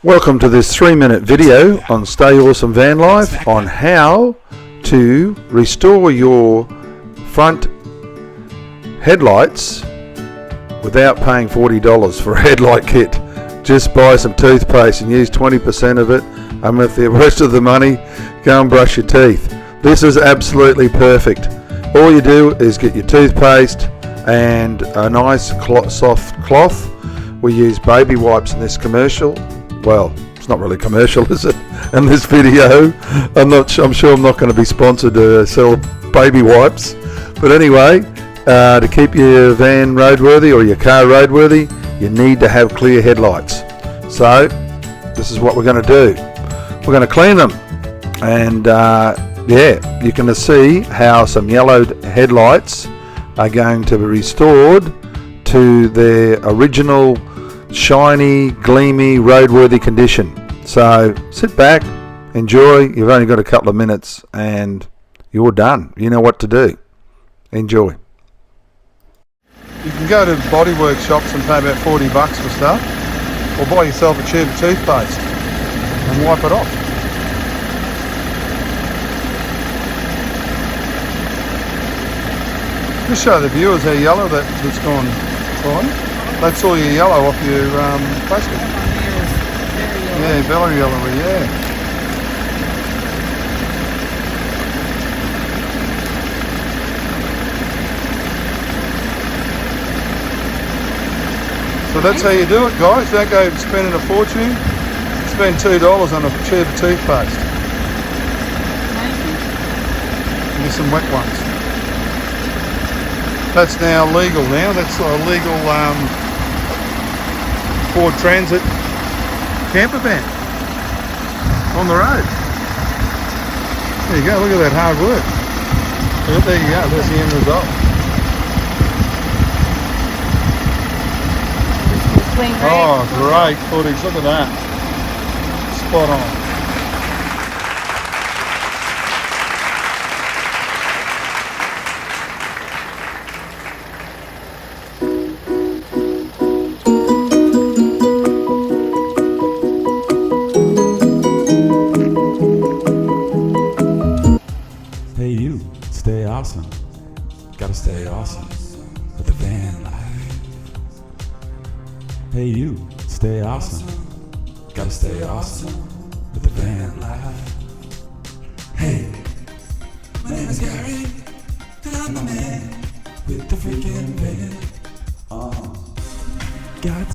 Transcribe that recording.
Welcome to this 3-minute video on Stay Awesome Van Life on how to restore your front headlights without paying $40 for a headlight kit. Just buy some toothpaste and use 20% of it, and with the rest of the money, go and brush your teeth. This is absolutely perfect. All you do is get your toothpaste and a nice soft cloth. We use baby wipes in this commercial. Well, it's not really commercial, is it? In this video, I'm sure I'm not going to be sponsored to sell baby wipes. But anyway, to keep your van roadworthy or your car roadworthy, you need to have clear headlights. So this is what we're going to do. We're going to clean them, and yeah, you can see how some yellowed headlights are going to be restored to their original shiny, gleamy, roadworthy condition. So sit back, enjoy. You've only got a couple of minutes and you're done. You know what to do. Enjoy. You can go to bodywork shops and pay about $40 for stuff, or buy yourself a tube of toothpaste and wipe it off. Just show the viewers how yellow that's gone, fine. That's all your yellow off your plastic. Yeah, very yellowy, yeah. So that's how you do it, guys. Don't go spending a fortune. Spend $2 on a tube of toothpaste. And get some wet ones. That's now legal now. That's a legal Ford Transit camper van on the road. There you go, look at that hard work. There you go, there's the end result. Oh, great footage, look at that. Spot on. Hey you, stay awesome. Gotta stay awesome with the van life. Hey you, stay awesome. Gotta stay awesome with the van life. Hey, my name is Gary, and I'm the man with the freaking van. God